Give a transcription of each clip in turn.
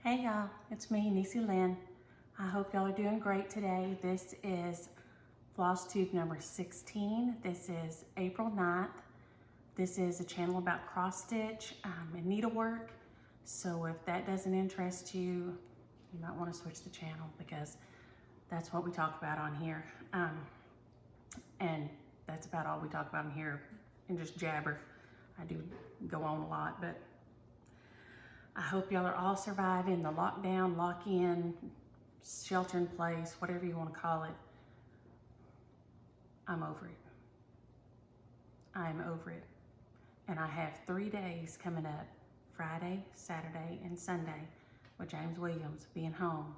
Hey y'all, it's me, Niecy Lynn. I hope y'all are doing great today. This is Flosstube number 16. This is April 9th. This is a channel about cross stitch and needlework. So if that doesn't interest you, you might want to switch the channel because that's what we talk about on here. And that's about all we talk about in here, and just jabber. I do go on a lot, but I hope y'all are all surviving the lockdown, lock-in, shelter in place, whatever you want to call it. I'm over it. I'm over it. And I have 3 days coming up, Friday, Saturday, and Sunday, with James Williams being home,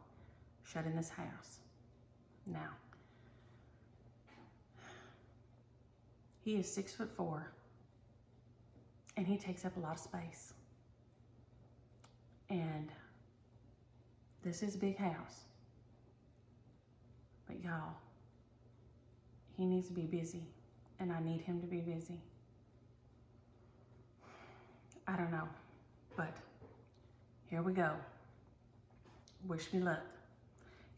shut in this house. Now, he is 6'4", and he takes up a lot of space. And this is a big house. But y'all, he needs to be busy, and I need him to be busy. I don't know, but here we go. Wish me luck.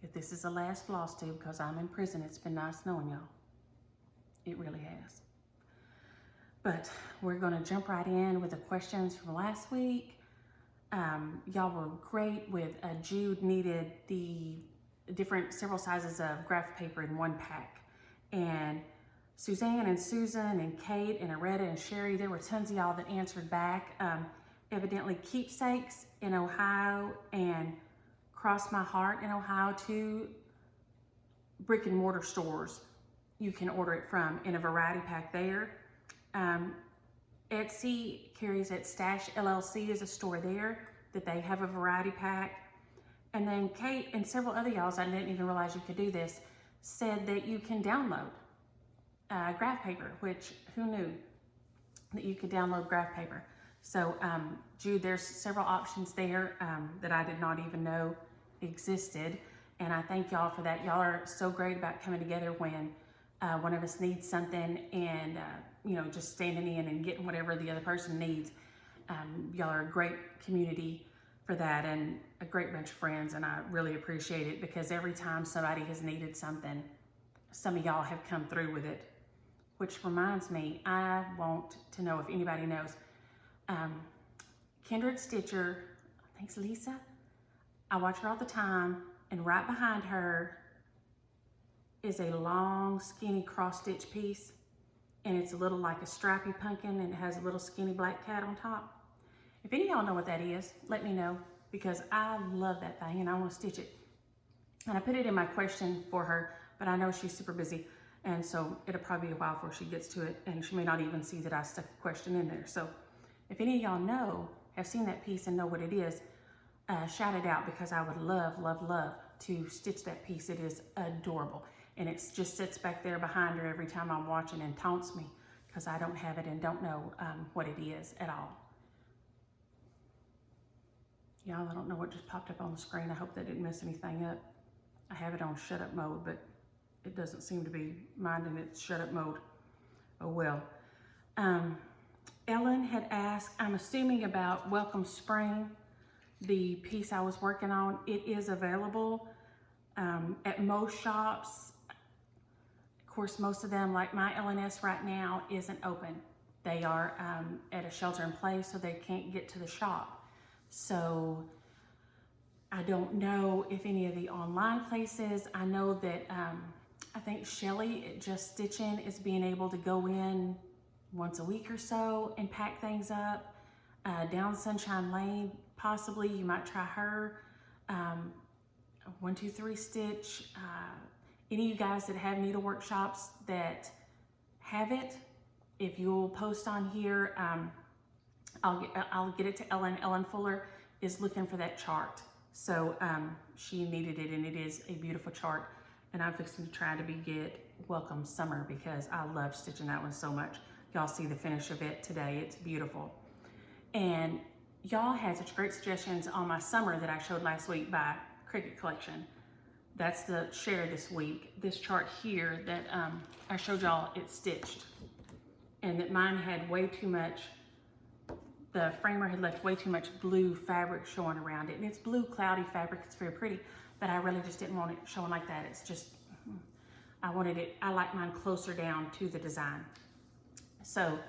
If this is the last Flosstube, because I'm in prison, it's been nice knowing y'all. It really has. But we're gonna jump right in with the questions from last week. Y'all were great with Jude needed the several sizes of graph paper in one pack. And Suzanne and Susan and Kate and Aretta and Sherry, there were tons of y'all that answered back. Evidently Keepsakes in Ohio and Cross My Heart in Ohio, two brick and mortar stores you can order it from in a variety pack there. Etsy carries at Stash LLC is a store there that they have a variety pack. And then Kate and several other y'all, I didn't even realize you could do this, said that you can download graph paper, which who knew that you could download graph paper. So Jude, there's several options there that I did not even know existed. And I thank y'all for that. Y'all are so great about coming together when one of us needs something and just standing in and getting whatever the other person needs. Y'all are a great community for that and a great bunch of friends, and I really appreciate it because every time somebody has needed something, some of y'all have come through with it. Which reminds me, I want to know if anybody knows. Kindred Stitcher, I think it's Lisa. I watch her all the time, and right behind her is a long, skinny cross-stitch piece, and it's a little like a stripy pumpkin, and it has a little skinny black cat on top. If any of y'all know what that is, let me know, because I love that thing, and I want to stitch it. And I put it in my question for her, but I know she's super busy, and so it'll probably be a while before she gets to it, and she may not even see that I stuck a question in there. So if any of y'all know, have seen that piece and know what it is, shout it out, because I would love, love, love to stitch that piece. It is adorable. And it just sits back there behind her every time I'm watching and taunts me because I don't have it and don't know what it is at all. Y'all, I don't know what just popped up on the screen. I hope that didn't mess anything up. I have it on shut up mode, but it doesn't seem to be minding its shut up mode. Oh well. Ellen had asked, I'm assuming about Welcome Spring, the piece I was working on. It is available at most shops. Of course, most of them, like my LNS right now, isn't open. They are at a shelter in place, so they can't get to the shop. So I don't know if any of the online places, I know that I think Shelly at Just Stitching is being able to go in once a week or so and pack things up. Down Sunshine Lane, possibly, you might try her. 123 Stitch. Any of you guys that have needlework shops that have it, if you'll post on here, I'll get it to Ellen. Ellen Fuller is looking for that chart. So she needed it, and it is a beautiful chart. And I'm fixing to try to get Welcome Summer because I love stitching that one so much. Y'all see the finish of it today. It's beautiful. And y'all had such great suggestions on my summer that I showed last week by Cricut Collection. That's the share this week. This chart here that I showed y'all, it's stitched. And that mine had way too much the framer had left way too much blue fabric showing around it. And it's blue cloudy fabric, it's very pretty, but I really just didn't want it showing like that. It's just, I like mine closer down to the design. So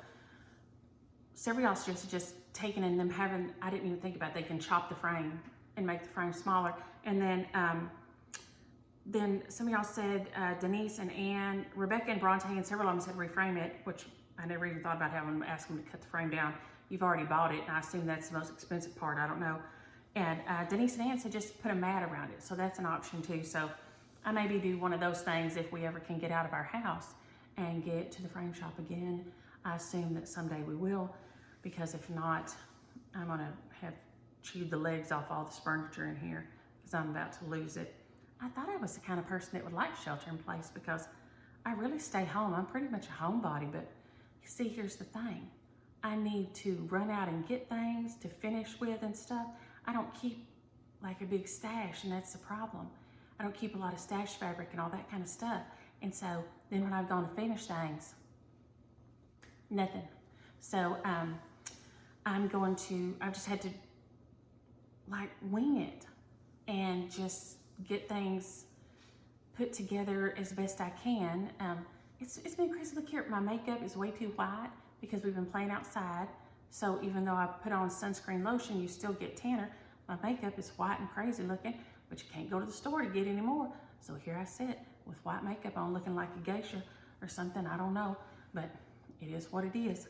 several y'all suggested just taking and them having, I didn't even think about, they can chop the frame and make the frame smaller. And then some of y'all said, Denise and Ann, Rebecca and Bronte and several of them said reframe it, which I never even thought about having them ask them to cut the frame down. You've already bought it, and I assume that's the most expensive part, I don't know. And Denise and Ann said just put a mat around it, so that's an option too. So I maybe do one of those things if we ever can get out of our house and get to the frame shop again. I assume that someday we will, because if not, I'm gonna have chewed the legs off all this furniture in here because I'm about to lose it. I thought I was the kind of person that would like shelter in place because I really stay home. I'm pretty much a homebody, but you see, here's the thing. I need to run out and get things to finish with and stuff. I don't keep like a big stash, and that's the problem. I don't keep a lot of stash fabric and all that kind of stuff. And so then when I've gone to finish things, nothing. So I've just had to like wing it and just get things put together as best I can. It's been crazy. Look here, my makeup is way too white because we've been playing outside. So even though I put on sunscreen lotion, you still get tanner. My makeup is white and crazy looking, but you can't go to the store to get any more. So here I sit with white makeup on looking like a geisha or something, I don't know, but it is what it is.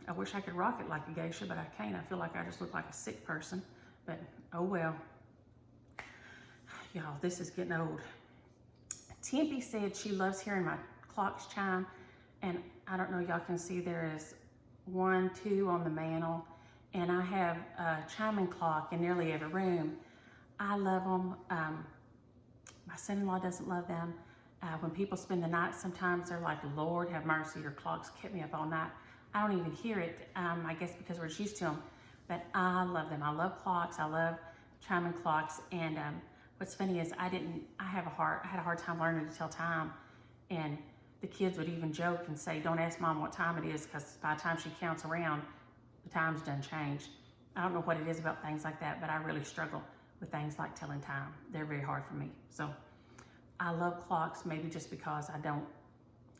I wish I could rock it like a geisha, but I can't. I feel like I just look like a sick person, but oh well. Y'all, this is getting old. Tempe said she loves hearing my clocks chime, and I don't know, y'all can see there is 1, 2 on the mantle, and I have a chiming clock in nearly every room. I love them. My son-in-law doesn't love them. When people spend the night, sometimes they're like, Lord have mercy, your clocks kept me up all night. I don't even hear it, I guess because we're used to them, but I love them. I love clocks, I love chiming clocks, and what's funny is I had a hard time learning to tell time, and the kids would even joke and say, don't ask mom what time it is, because by the time she counts around, the time's done changed. I don't know what it is about things like that, but I really struggle with things like telling time. They're very hard for me. So I love clocks, maybe just because I don't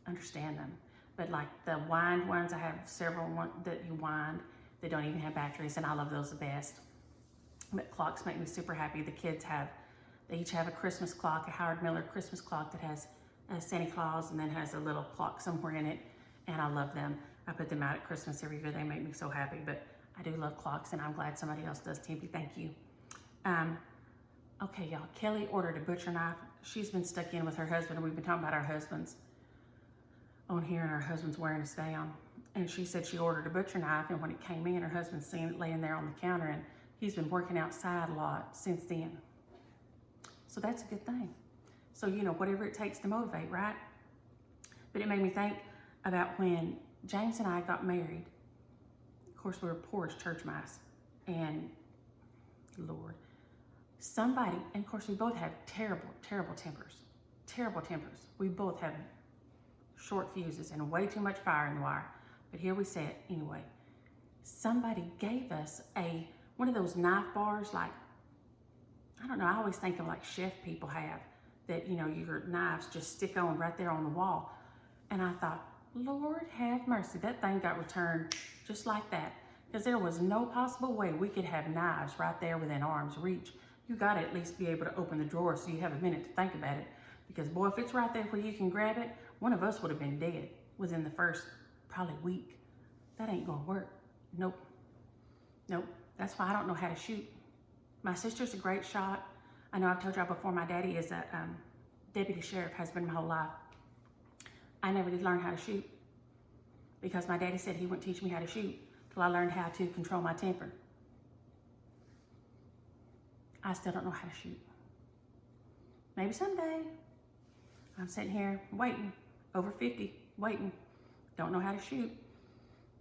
understand them. But like the wind ones, I have several that you wind that don't even have batteries, and I love those the best. But clocks make me super happy. The kids they each have a Christmas clock, a Howard Miller Christmas clock that has Santa Claus and then has a little clock somewhere in it, and I love them. I put them out at Christmas every year. They make me so happy, but I do love clocks, and I'm glad somebody else does. Tempe, thank you. Okay, y'all, Kelly ordered a butcher knife. She's been stuck in with her husband, and we've been talking about our husbands on here, and our husband's wearing us down. And she said she ordered a butcher knife, and when it came in, her husband's seen it laying there on the counter, and he's been working outside a lot since then. So that's a good thing. So, you know, whatever it takes to motivate, right? But it made me think about when James and I got married. Of course, we were poor as church mice, and Lord, somebody, and of course we both have terrible tempers. We both have short fuses and way too much fire in the wire, but here we sit anyway. Somebody gave us one of those knife bars, like, I don't know, I always think of like chef people have, that, you know, your knives just stick on right there on the wall. And I thought, Lord have mercy, that thing got returned just like that, because there was no possible way we could have knives right there within arm's reach. You got to at least be able to open the drawer so you have a minute to think about it, because boy, if it's right there where you can grab it, one of us would have been dead within the first probably week. That ain't gonna work. Nope. That's why I don't know how to shoot. My sister's a great shot. I know I've told y'all before, my daddy is a deputy sheriff, has been my whole life. I never did learn how to shoot because my daddy said he wouldn't teach me how to shoot till I learned how to control my temper. I still don't know how to shoot. Maybe someday. I'm sitting here waiting, over 50, waiting. Don't know how to shoot,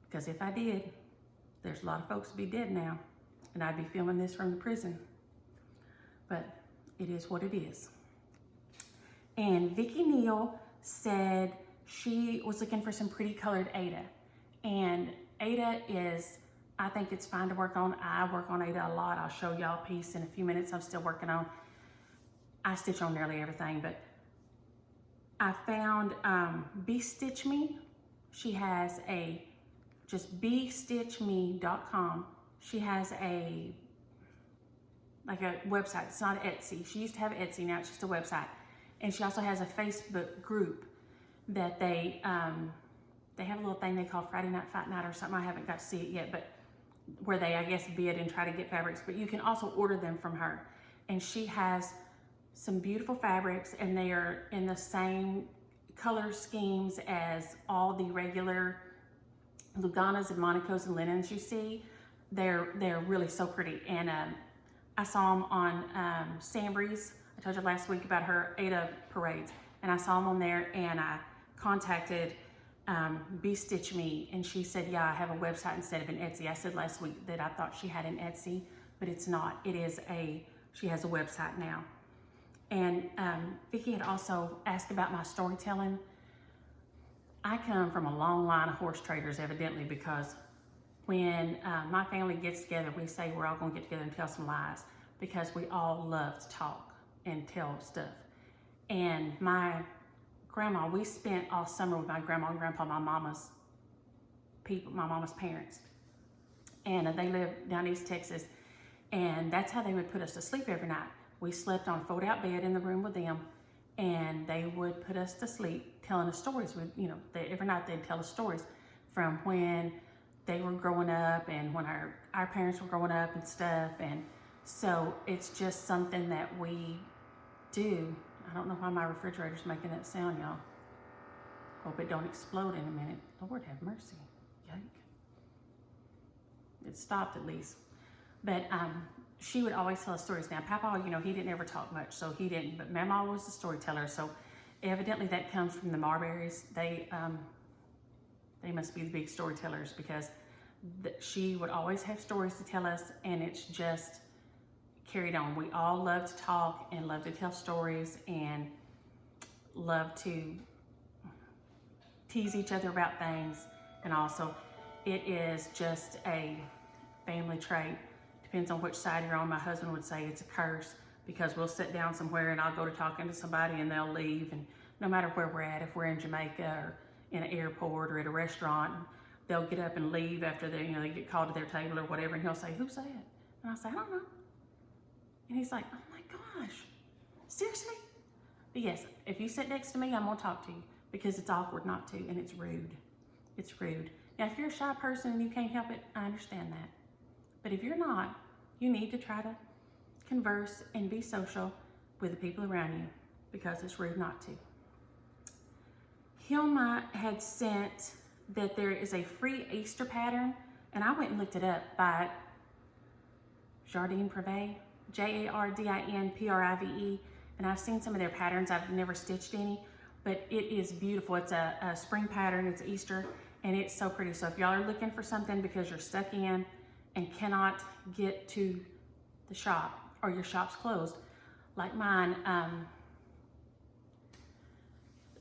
because if I did, there's a lot of folks would be dead now, and I'd be filming this from the prison. But it is what it is. And Vicki Neal said she was looking for some pretty colored Ada. And Ada is I think it's fine to work on. I work on Ada a lot. I'll show y'all a piece in a few minutes I'm still working on. I stitch on nearly everything, but I found Be Stitch Me. She has a, just bestitchme.com. She has a, like a website. It's not Etsy. She used to have Etsy, now it's just a website. And she also has a Facebook group that they have a little thing they call Friday Night Fight Night or something. I haven't got to see it yet, but where they, I guess, bid and try to get fabrics, but you can also order them from her. And she has some beautiful fabrics, and they are in the same color schemes as all the regular Luganas and Monicos and linens you see. They're really so pretty. And I saw them on Sambry's. I told you last week about her Ada parades, and I saw them on there, and I contacted Be Stitch Me, and she said, yeah, I have a website instead of an Etsy. I said last week that I thought she had an Etsy, but it's not. It is she has a website now. And Vicki had also asked about my storytelling. I come from a long line of horse traders, evidently, because when my family gets together, we say we're all gonna get together and tell some lies, because we all love to talk and tell stuff. And my grandma, we spent all summer with my grandma and grandpa, my mama's parents. And they live down East Texas. And that's how they would put us to sleep every night. We slept on a fold-out bed in the room with them, and they would put us to sleep telling us stories. Every night they'd tell us stories from when they were growing up and when our parents were growing up and stuff. And so it's just something that we do. I don't know why my refrigerator's making that sound, y'all. Hope it don't explode in a minute. Lord have mercy. Yike. It stopped at least. But she would always tell us stories. Now, Papa, he didn't ever talk much, so he didn't. But Mama was the storyteller, so evidently that comes from the Marberries. They must be the big storytellers, because she would always have stories to tell us, and it's just carried on. We all love to talk and love to tell stories and love to tease each other about things. And also, it is just a family trait. Depends on which side you're on. My husband would say it's a curse, because we'll sit down somewhere and I'll go to talking to somebody and they'll leave. And no matter where we're at, if we're in Jamaica or in an airport or at a restaurant, they'll get up and leave after they get called to their table or whatever. And he'll say, "Who's that?" And I'll say, "I don't know." And he's like, "Oh my gosh, seriously?" But yes, if you sit next to me, I'm gonna talk to you, because it's awkward not to, and it's rude. It's rude. Now, if you're a shy person and you can't help it, I understand that. But if you're not, you need to try to converse and be social with the people around you, because it's rude not to. Hilma had sent that there is a free Easter pattern, and I went and looked it up by Jardine Privé, Jardinprive, and I've seen some of their patterns. I've never stitched any, but it is beautiful. It's a spring pattern, it's Easter, and it's so pretty. So if y'all are looking for something because you're stuck in and cannot get to the shop, or your shop's closed, like mine,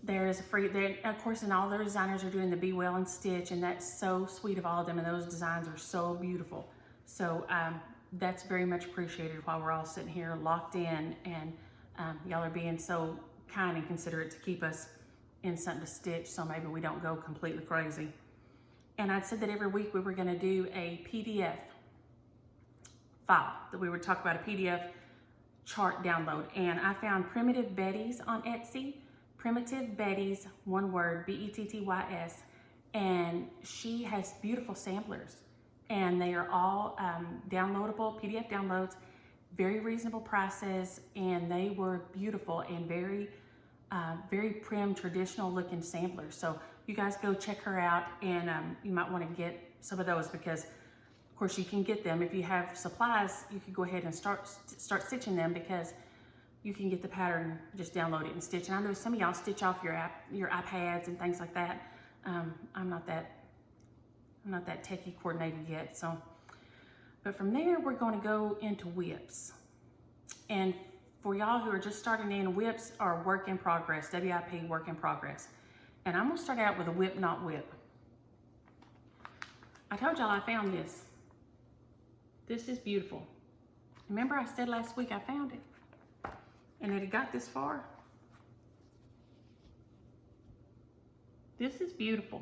there is a free, of course, and all the designers are doing the Be Well and Stitch, and that's so sweet of all of them, and those designs are so beautiful. So that's very much appreciated while we're all sitting here locked in, and y'all are being so kind and considerate to keep us in something to stitch, so maybe we don't go completely crazy. And I said that every week we were gonna do a PDF file, that we would talk about a PDF chart download. And I found Primitive Betty's on Etsy. Primitive Betty's, one word, Bettys, and she has beautiful samplers, and they are all downloadable PDF downloads, very reasonable prices, and they were beautiful and very prim, traditional looking samplers. So you guys go check her out, and you might want to get some of those, because of course you can get them if you have supplies. You could go ahead and start stitching them, because you can get the pattern, just download it and stitch. And I know some of y'all stitch off your iPads and things like that. I'm not that techie coordinated yet. So, but from there we're going to go into whips. And for y'all who are just starting in, whips are work in progress, WIP, work in progress. And I'm gonna start out with a whip, not whip. I told y'all I found this. This is beautiful. Remember I said last week I found it and it had got this far? This is beautiful.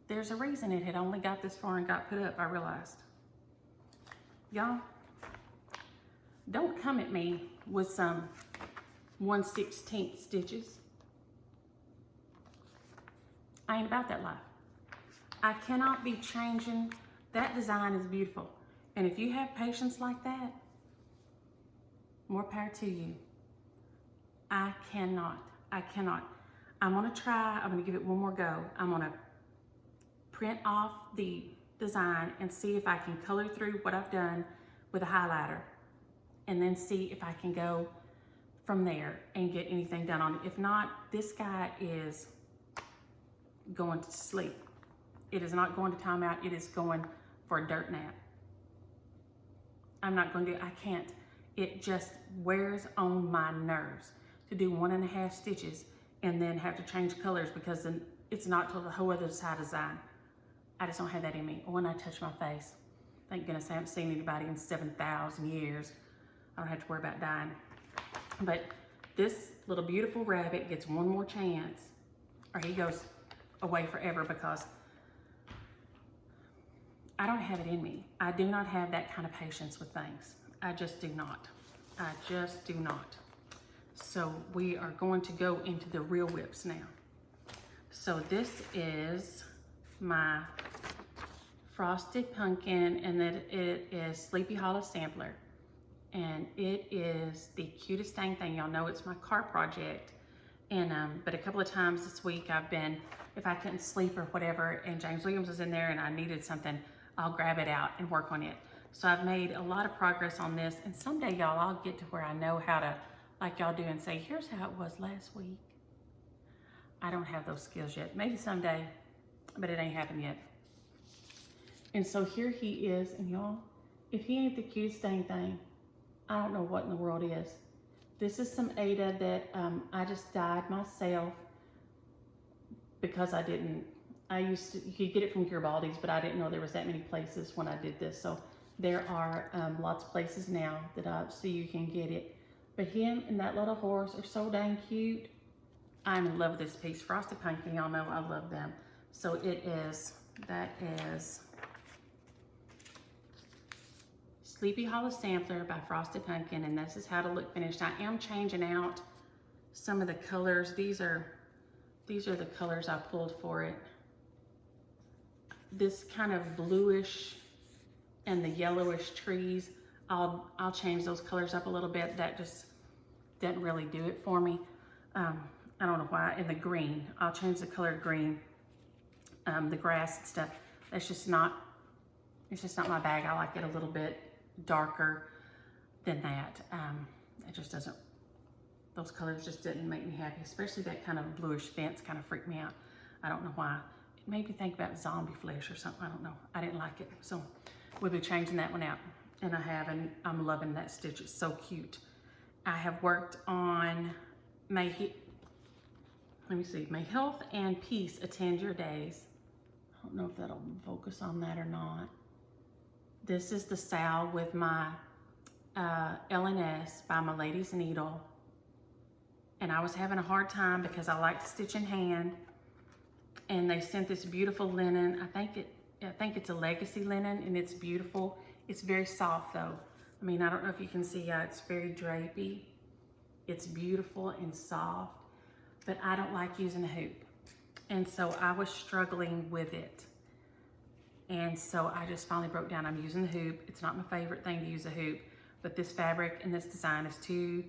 There's a reason it had only got this far and got put up, I realized. Y'all, don't come at me with some 1/16 stitches. I ain't about that life. I cannot be changing. That design is beautiful. And if you have patience like that, more power to you. I cannot. I'm gonna try, I'm gonna give it one more go. I'm gonna print off the design and see if I can color through what I've done with a highlighter, and then see if I can go from there and get anything done on it. If not, this guy is going to sleep. It is not going to timeout. It is going for a dirt nap. I'm not going to do it. I can't. It just wears on my nerves to do 1.5 stitches and then have to change colors because then it's not till the whole other side design. I just don't have that in me. Or when I touch my face. Thank goodness I haven't seen anybody in 7,000 years. I don't have to worry about dying. But this little beautiful rabbit gets one more chance, or he goes away forever, because I don't have it in me. I do not have that kind of patience with things. I just do not. I just do not. So we are going to go into the real whips now. So this is my Frosted Pumpkin, and that it is Sleepy Hollow Sampler. And it is the cutest dang thing. Y'all know it's my car project. And but a couple of times this week I've been, if I couldn't sleep or whatever, and James Williams was in there and I needed something, I'll grab it out and work on it. So I've made a lot of progress on this, and someday y'all, I'll get to where I know how to, like y'all do, and say, here's how it was last week. I don't have those skills yet. Maybe someday, but it ain't happened yet. And so here he is, and y'all, if he ain't the cutest dang thing, I don't know what in the world is. This is some Ada that I just dyed myself because I used to, you could get it from Garibaldi's, but I didn't know there was that many places when I did this. So there are lots of places now that so you can get it. But him and that little horse are so dang cute. I'm in love with this piece. Frosted Pumpkin, y'all know I love them. So that is Sleepy Hollow Sampler by Frosted Pumpkin, and this is how to look finished. I am changing out some of the colors. These are the colors I pulled for it. This kind of bluish and the yellowish trees, I'll change those colors up a little bit. That just didn't really do it for me. I don't know why. And the green, I'll change the color green. The grass and stuff, it's just not my bag. I like it a little bit darker than that. It just doesn't, those colors just didn't make me happy, especially that kind of bluish fence kind of freaked me out. I don't know why. It made me think about zombie flesh or something. I don't know. I didn't like it. So we'll be changing that one out. And I have, and I'm loving that stitch. It's so cute. I have worked on May health and peace attend your days. I don't know if that'll focus on that or not. This is the Sal with my LNS by My Lady's Needle. And I was having a hard time because I like to stitch in hand. And they sent this beautiful linen. I think it's a legacy linen, and it's beautiful. It's very soft though. I mean, I don't know if you can see how it's very drapey. It's beautiful and soft, but I don't like using a hoop. And so I was struggling with it. And so I just finally broke down. I'm using the hoop. It's not my favorite thing to use a hoop, but this fabric and this design is too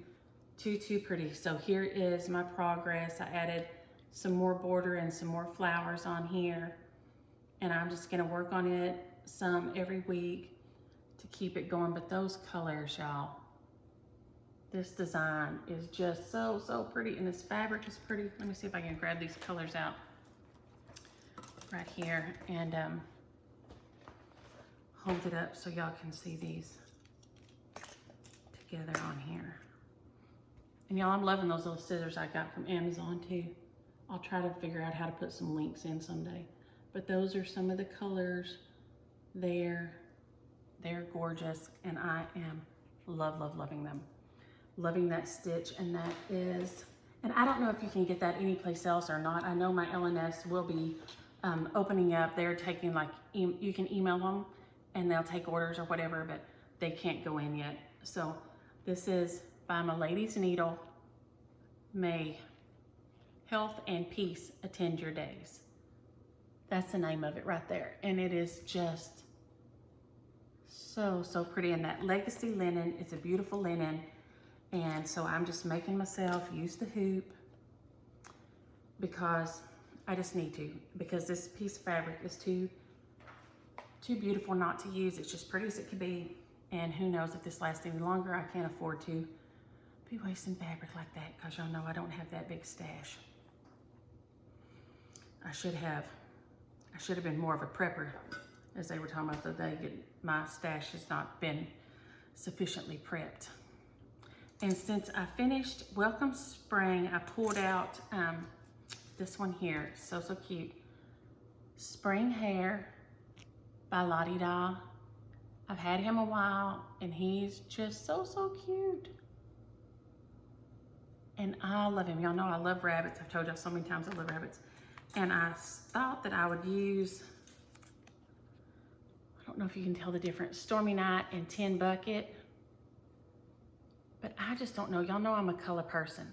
pretty. So here is my progress. I added some more border and some more flowers on here. And I'm just gonna work on it some every week to keep it going. But those colors, y'all, this design is just so pretty. And this fabric is pretty. Let me see if I can grab these colors out right here and hold it up so y'all can see these together on here. And y'all, I'm loving those little scissors I got from Amazon too. I'll try to figure out how to put some links in someday. But those are some of the colors They're gorgeous, and I am loving them. Loving that stitch, and that is, and I don't know if you can get that anyplace else or not. I know my LNS will be opening up. They're taking like, you can email them and they'll take orders or whatever, but they can't go in yet. So this is by My Lady's Needle. May health and peace attend your days. That's the name of it right there. And it is just so pretty. And that legacy linen, it's a beautiful linen. And so I'm just making myself use the hoop because I just need to, because this piece of fabric is too beautiful not to use. It's just pretty as it could be. And who knows if this lasts any longer. I can't afford to be wasting fabric like that, because y'all know I don't have that big stash. I should have been more of a prepper, as they were talking about the other day. My stash has not been sufficiently prepped. And since I finished Welcome Spring, I pulled out this one here. So cute. Spring Hair by Lottie Da. I've had him a while, and he's just so cute. And I love him. Y'all know I love rabbits. I've told y'all so many times I love rabbits. And I thought that I would use, I don't know if you can tell the difference, Stormy Night and Tin Bucket. But I just don't know. Y'all know I'm a color person.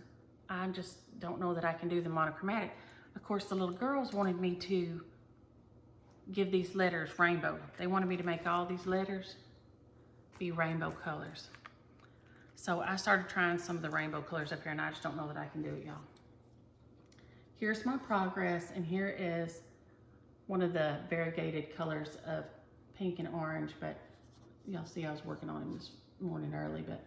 I just don't know that I can do the monochromatic. Of course, the little girls wanted me to give these letters rainbow. They wanted me to make all these letters be rainbow colors. So I started trying some of the rainbow colors up here, and I just don't know that I can do it, y'all. Here's my progress, and here is one of the variegated colors of pink and orange, but y'all see I was working on him this morning early, but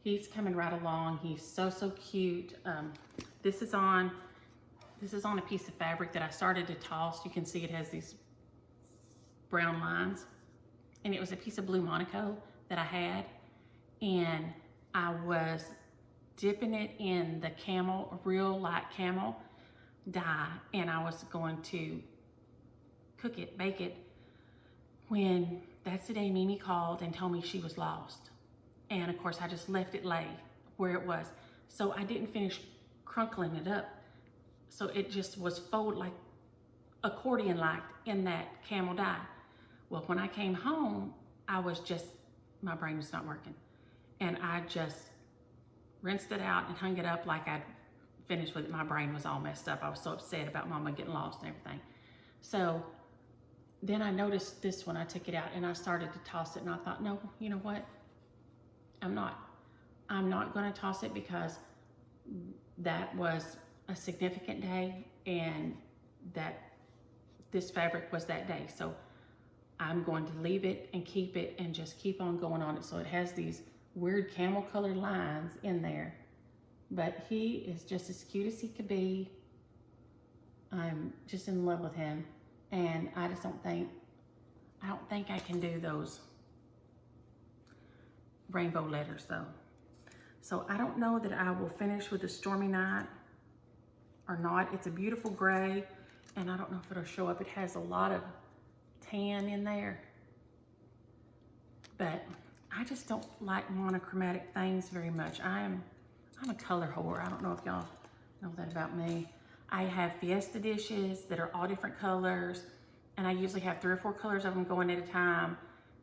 he's coming right along. He's so cute. This is on a piece of fabric that I started to toss. You can see it has these brown lines, and it was a piece of blue Monaco that I had, and I was dipping it in the camel, real light camel dye, and I was going to cook it, bake it, when that's the day Mimi called and told me she was lost. And of course I just left it lay where it was. So I didn't finish crunkling it up. So it just was folded like accordion-like in that camel dye. Well, when I came home, my brain was not working. And I just rinsed it out and hung it up like I'd finished with it. My brain was all messed up. I was so upset about Mama getting lost and everything. So then I noticed this one. I took it out and I started to toss it, and I thought, no, you know what? I'm not going to toss it, because that was a significant day, and that this fabric was that day. So I'm going to leave it and keep it and just keep on going on it. So it has these weird camel colored lines in there, but he is just as cute as he could be. I'm just in love with him, and I don't think I can do those rainbow letters though. So I don't know that I will finish with the Stormy Night or not. It's a beautiful gray, and I don't know if it'll show up. It has a lot of tan in there, but I just don't like monochromatic things very much. I'm a color whore. I don't know if y'all know that about me. I have Fiesta dishes that are all different colors, and I usually have 3 or 4 colors of them going at a time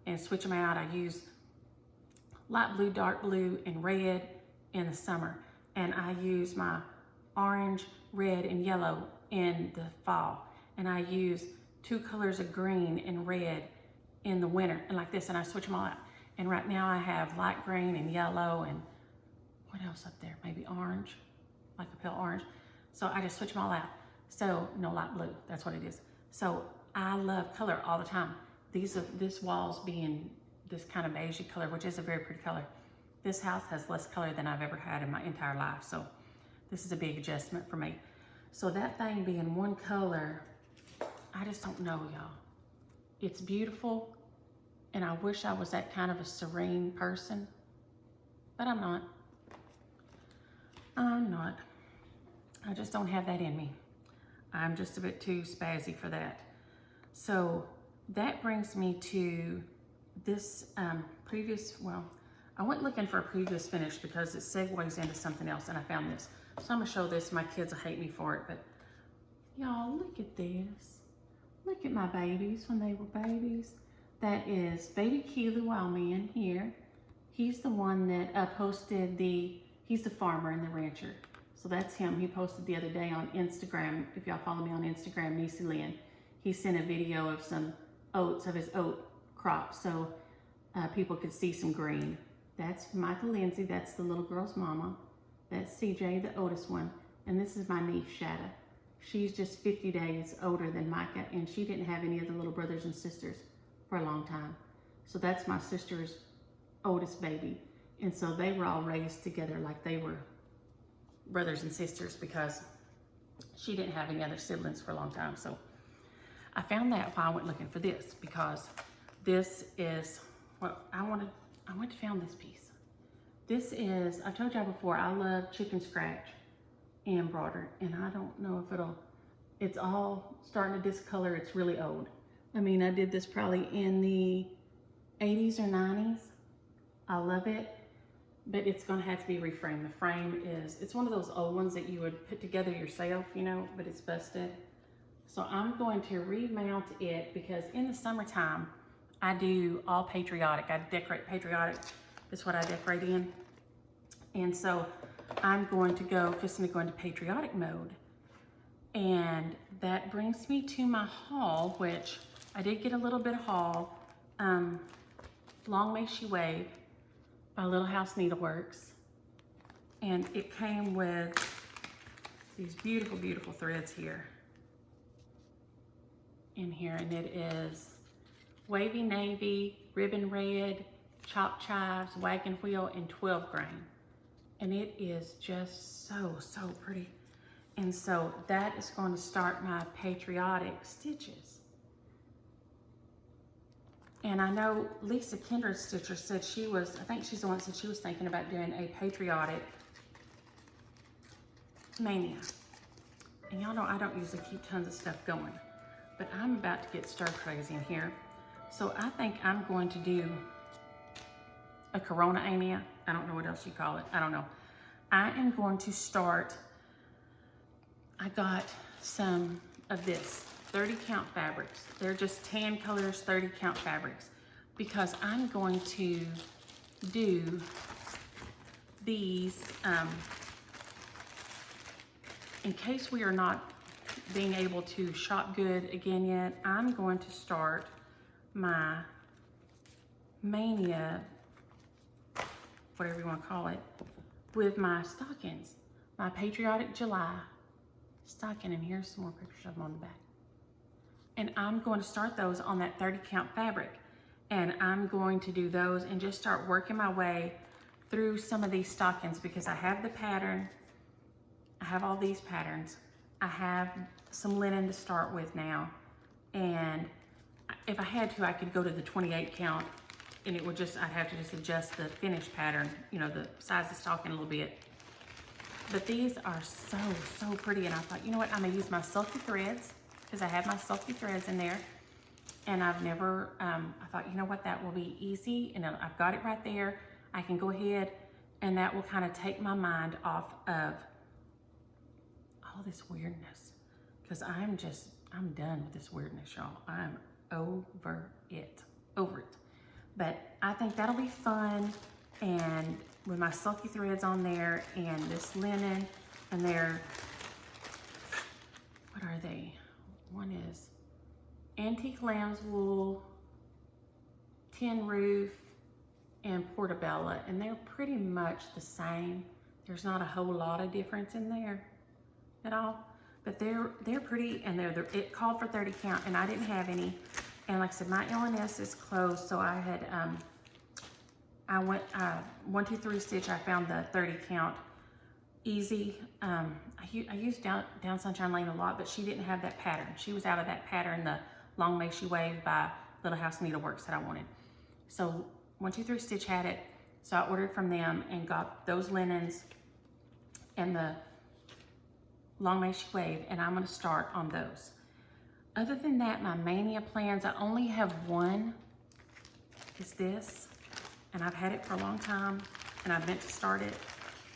and switch them out. I use light blue, dark blue, and red in the summer, and I use my orange, red, and yellow in the fall, and I use 2 colors of green and red in the winter, and like this, and I switch them all out. And right now I have light green and yellow, and what else up there? Maybe orange, like a pale orange. So I just switch them all out. So no, light blue, that's what it is. So I love color all the time. This wall's being this kind of beige color, which is a very pretty color. This house has less color than I've ever had in my entire life. So this is a big adjustment for me. So that thing being one color, I just don't know, y'all. It's beautiful, and I wish I was that kind of a serene person, but I'm not. I'm not. I just don't have that in me. I'm just a bit too spazzy for that. So that brings me to this I went looking for a previous finish because it segues into something else, and I found this. So I'm gonna show this. My kids will hate me for it, but y'all, look at this. Look at my babies when they were babies. That is baby Q, the wild man here. He's the one that posted he's the farmer and the rancher. So that's him. He posted the other day on Instagram. If y'all follow me on Instagram, Niecy Lynn, he sent a video of some oats, of his oat crop, so people could see some green. That's Michael Lindsay. That's the little girl's mama. That's CJ, the oldest one. And this is my niece, Shada. She's just 50 days older than Micah, and she didn't have any of the little brothers and sisters for a long time. So that's my sister's oldest baby. And so they were all raised together like they were brothers and sisters because she didn't have any other siblings for a long time. So I found that while I went looking for this, because this is what I went to found this piece. This is, I told y'all before, I love chicken scratch embroidered, and I don't know if it's all starting to discolor. It's really old. I mean, I did this probably in the 80s or 90s. I love it, but it's gonna have to be reframed. The frame it's one of those old ones that you would put together yourself, you know, but it's busted. So I'm going to remount it because in the summertime, I do all patriotic. I decorate patriotic. That's what I decorate in. And so I'm going to go into patriotic mode. And that brings me to my haul, which I did get a little bit of haul. Long May She Wave by Little House Needleworks. And it came with these beautiful, beautiful threads here. In here, and it is wavy navy, ribbon red, chopped chives, wagon wheel, and 12 grain. And it is just so, so pretty. And so that is going to start my patriotic stitches. And I know Lisa Kindred Stitcher said I think she's the one that said she was thinking about doing a patriotic mania. And y'all know I don't usually keep tons of stuff going, but I'm about to get stir crazy in here. So I think I'm going to do a Corona Ania. I don't know what else you call it. I don't know. I am going to start, I got some of this 30 count fabrics. They're just tan colors, 30 count fabrics, because I'm going to do these in case we are not being able to shop good again yet. I'm going to start my mania, whatever you want to call it, with my stockings, my Patriotic July stocking. And here's some more pictures of them on the back. And I'm going to start those on that 30 count fabric. And I'm going to do those and just start working my way through some of these stockings, because I have the pattern. I have all these patterns. I have some linen to start with now. And if I had to, I could go to the 28 count, and it would just, I'd have to just adjust the finished pattern, you know, the size of the stocking a little bit. But these are so, so pretty. And I thought, you know what, I'm gonna use my sulky threads, because I have my sulky threads in there. And I've never, I thought, you know what, that will be easy. And I've got it right there. I can go ahead, and that will kind of take my mind off of all this weirdness. Because I'm done with this weirdness, y'all. I'm over it. But I think that'll be fun. And with my sulky threads on there and this linen, and they're, what are they? One is Antique Lamb's Wool, Tin Roof, and Portobello. And they're pretty much the same. There's not a whole lot of difference in there at all. But they're pretty, and it called for 30 count, and I didn't have any. And like I said, my LNS is closed, so I had, I went 1, 2, 3 stitch. I found the 30 count easy. I used Down Sunshine Lane a lot, but she didn't have that pattern. She was out of that pattern, the Long May She Wave by Little House Needleworks that I wanted. So 1, 2, 3 stitch had it, so I ordered from them and got those linens and the Long May She Wave, and I'm gonna start on those. Other than that, my mania plans, I only have one, is this. And I've had it for a long time, and I've meant to start it,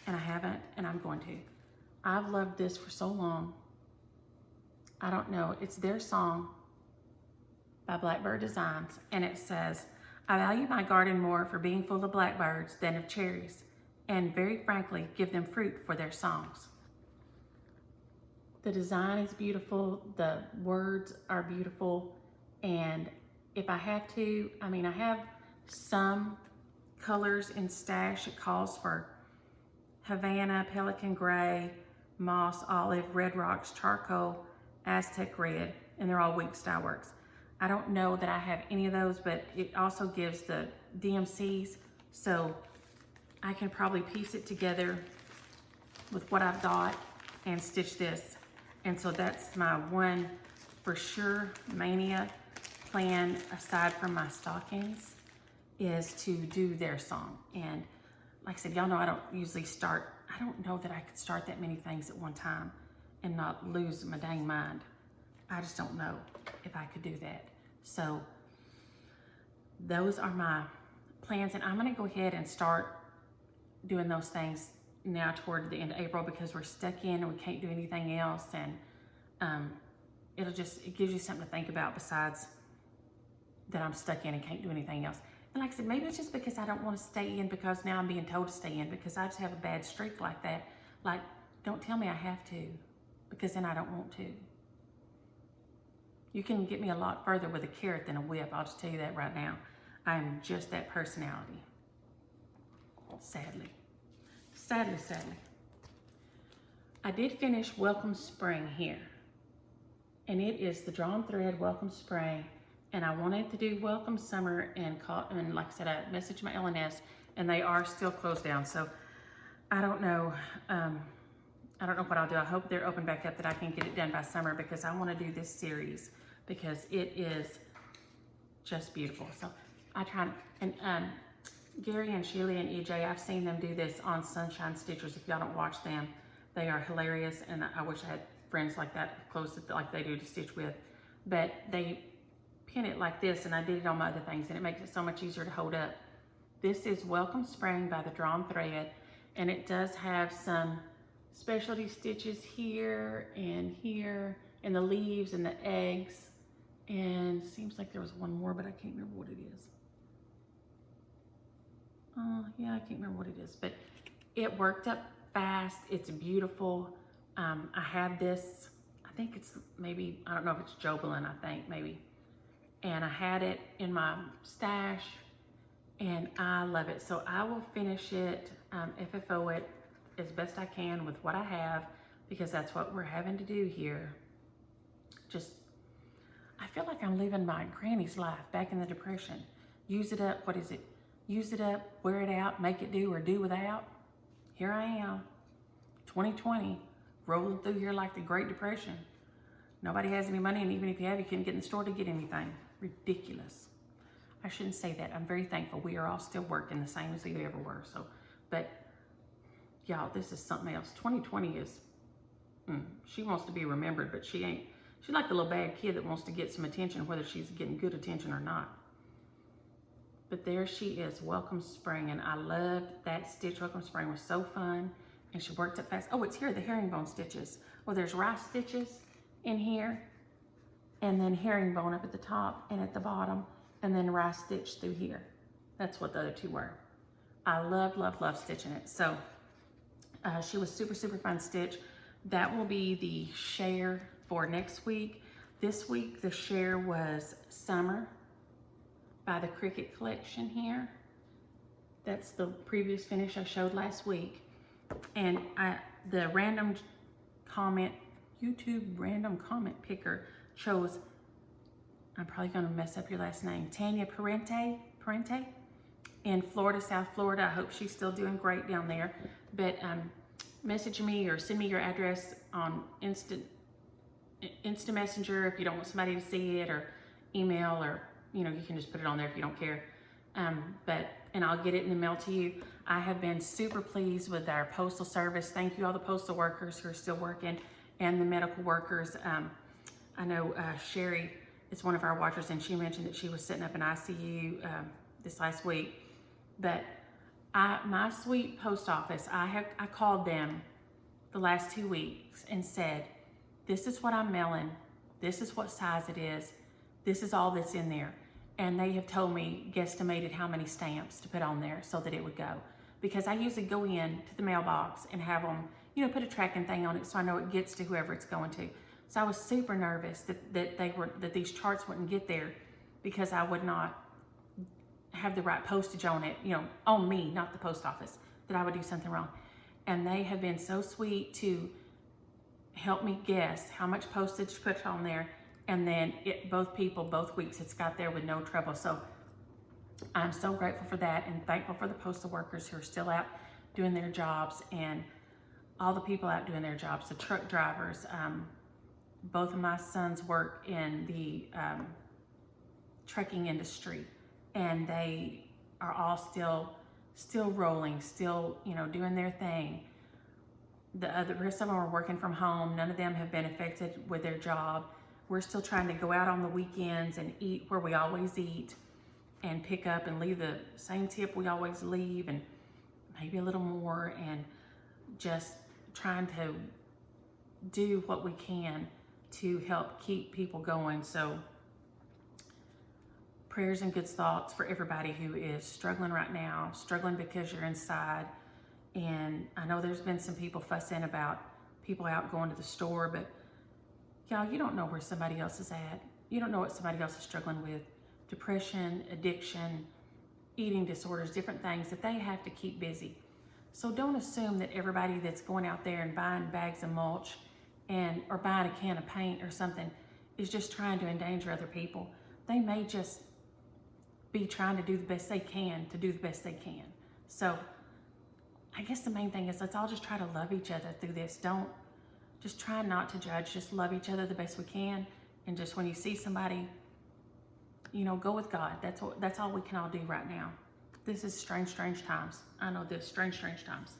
and I haven't, and I'm going to. I've loved this for so long. I don't know, it's their song by Blackbird Designs, and it says, I value my garden more for being full of blackbirds than of cherries, and very frankly, give them fruit for their songs. The design is beautiful, the words are beautiful, and if I have to, I mean, I have some colors in stash. It calls for Havana, Pelican Gray, Moss, Olive, Red Rocks, Charcoal, Aztec Red, and they're all Wink Style Works. I don't know that I have any of those, but it also gives the DMCs, so I can probably piece it together with what I've got and stitch this. And so that's my one for sure mania plan, aside from my stockings, is to do their song. And like I said, y'all know I don't usually start, I don't know that I could start that many things at one time and not lose my dang mind. I just don't know if I could do that. So those are my plans, and I'm gonna go ahead and start doing those things now toward the end of April, because we're stuck in and we can't do anything else, and it gives you something to think about besides that I'm stuck in and can't do anything else. And like I said, maybe it's just because I don't want to stay in because now I'm being told to stay in, because I just have a bad streak like that. Like, don't tell me I have to, because then I don't want to. You can get me a lot further with a carrot than a whip. I'll just tell you that right now. I'm just that personality. Sadly. Sadly, sadly. I did finish Welcome Spring here. And it is the Drawn Thread Welcome Spring. And I wanted to do Welcome Summer, and like I said, I messaged my LNS, and they are still closed down. So I don't know. I don't know what I'll do. I hope they're open back up, that I can get it done by summer, because I want to do this series because it is just beautiful. So I try, and Gary and Sheila and EJ, I've seen them do this on Sunshine Stitchers. If y'all don't watch them, they are hilarious, and I wish I had friends like that, close like they do to stitch with. But they pin it like this, and I did it on my other things, and it makes it so much easier to hold up. This is Welcome Spring by the Drawn Thread, and it does have some specialty stitches here, and the leaves and the eggs, and seems like there was one more, but I can't remember what it is. Yeah, I can't remember what it is, but it worked up fast. It's beautiful. I had this, I think it's maybe, I don't know if it's Jobelin, I think maybe. And I had it in my stash, and I love it. So I will finish it, FFO it as best I can with what I have, because that's what we're having to do here. Just, I feel like I'm living my granny's life back in the Depression. Use it up, what is it? Use it up, wear it out, make it do or do without. Here I am, 2020, rolling through here like the Great Depression. Nobody has any money, and even if you have, you couldn't get in the store to get anything. Ridiculous. I shouldn't say that. I'm very thankful. We are all still working the same as we ever were. So, but y'all, this is something else. 2020 is, she wants to be remembered, but she ain't. She's like the little bad kid that wants to get some attention, whether she's getting good attention or not. But there she is, Welcome Spring, and I loved that stitch. Welcome Spring was so fun, and she worked up fast. Oh, it's here, the herringbone stitches. Oh, there's rice stitches in here, and then herringbone up at the top and at the bottom, and then rice stitch through here. That's what the other two were. I love, love, love stitching it. So she was super, super fun stitch. That will be the share for next week. This week, the share was Summer by the Cricket Collection here. That's the previous finish I showed last week. And the random comment, YouTube random comment picker chose, I'm probably gonna mess up your last name, Tanya Parente in Florida, South Florida. I hope she's still doing great down there. But message me or send me your address on Instant Messenger if you don't want somebody to see it, or email, or you can just put it on there if you don't care. And I'll get it in the mail to you. I have been super pleased with our postal service. Thank you all the postal workers who are still working, and the medical workers. I know Sherry is one of our watchers, and she mentioned that she was sitting up in ICU this last week. But my sweet post office, I called them the last 2 weeks and said, this is what I'm mailing, this is what size it is, this is all that's in there. And they have told me, guesstimated how many stamps to put on there so that it would go. Because I usually go in to the mailbox and have them, you know, put a tracking thing on it so I know it gets to whoever it's going to. So I was super nervous that these charts wouldn't get there because I would not have the right postage on it, you know, on me, not the post office, that I would do something wrong. And they have been so sweet to help me guess how much postage to put on there. And then both weeks, it's got there with no trouble. So I'm so grateful for that and thankful for the postal workers who are still out doing their jobs, and all the people out doing their jobs, the truck drivers. Both of my sons work in the trucking industry, and they are all still rolling, still, you know, doing their thing. The rest of them are working from home. None of them have been affected with their job. We're still trying to go out on the weekends and eat where we always eat and pick up and leave the same tip we always leave and maybe a little more, and just trying to do what we can to help keep people going. So prayers and good thoughts for everybody who is struggling right now, struggling because you're inside. And I know there's been some people fussing about people out going to the store, but y'all, you don't know where somebody else is at. You don't know what somebody else is struggling with. Depression, addiction, eating disorders, different things that they have to keep busy. So don't assume that everybody that's going out there and buying bags of mulch or buying a can of paint or something is just trying to endanger other people. They may just be trying to do the best they can So I guess the main thing is, let's all just try to love each other through this. Just try not to judge, just love each other the best we can. And just when you see somebody, you know, go with God. That's all we can all do right now. This is strange times. I know this, strange times.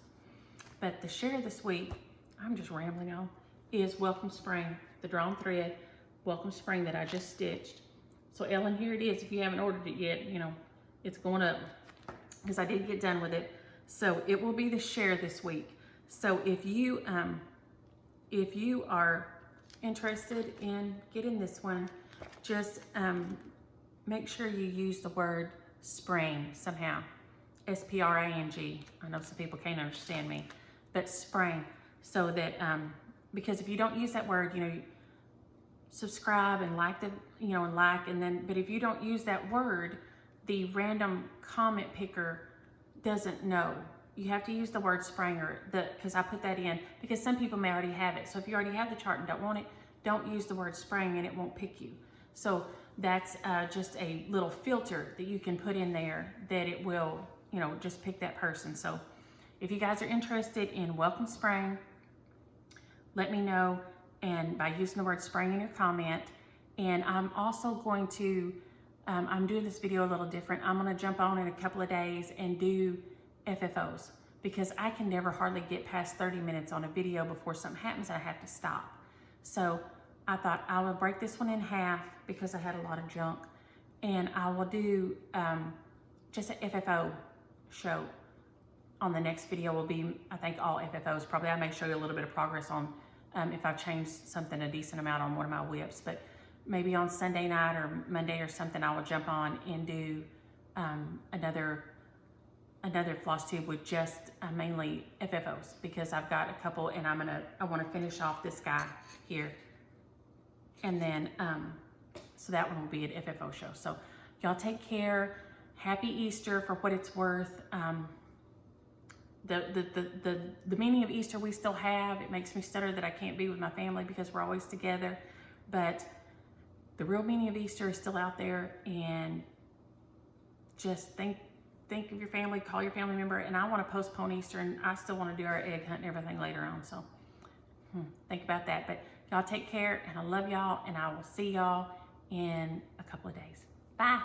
But the share this week, I'm just rambling on, is Welcome Spring, the drawn thread, Welcome Spring that I just stitched. So Ellen, here it is. If you haven't ordered it yet, you know, it's going up because I did get done with it. So it will be the share this week. So if you are interested in getting this one, just make sure you use the word spring somehow. S-P-R-A-N-G. I know some people can't understand me, but spring. So that, because if you don't use that word, you know, subscribe and like but if you don't use that word, the random comment picker doesn't know. You have to use the word spring because I put that in because some people may already have it. So if you already have the chart and don't want it, don't use the word spring and it won't pick you. So that's just a little filter that you can put in there that it will, you know, just pick that person. So if you guys are interested in Welcome Spring, let me know, and by using the word spring in your comment. And I'm also going to, I'm doing this video a little different. I'm going to jump on in a couple of days and do FFOs because I can never hardly get past 30 minutes on a video before something happens and I have to stop. So I thought I would break this one in half because I had a lot of junk, and I will do just an FFO show. On the next video will be, I think, all FFOs. Probably I may show you a little bit of progress on if I've changed something a decent amount on one of my whips, but maybe on Sunday night or Monday or something, I will jump on and do another Flosstube with just mainly FFOs because I've got a couple, and I want to finish off this guy here, and then so that one will be an FFO show. So y'all take care. Happy Easter for what it's worth. The meaning of Easter we still have. It makes me stutter that I can't be with my family because we're always together, but the real meaning of Easter is still out there. And just think of your family, call your family member. And I want to postpone Easter, and I still want to do our egg hunt and everything later on. So think about that. But y'all take care, and I love y'all, and I will see y'all in a couple of days. Bye.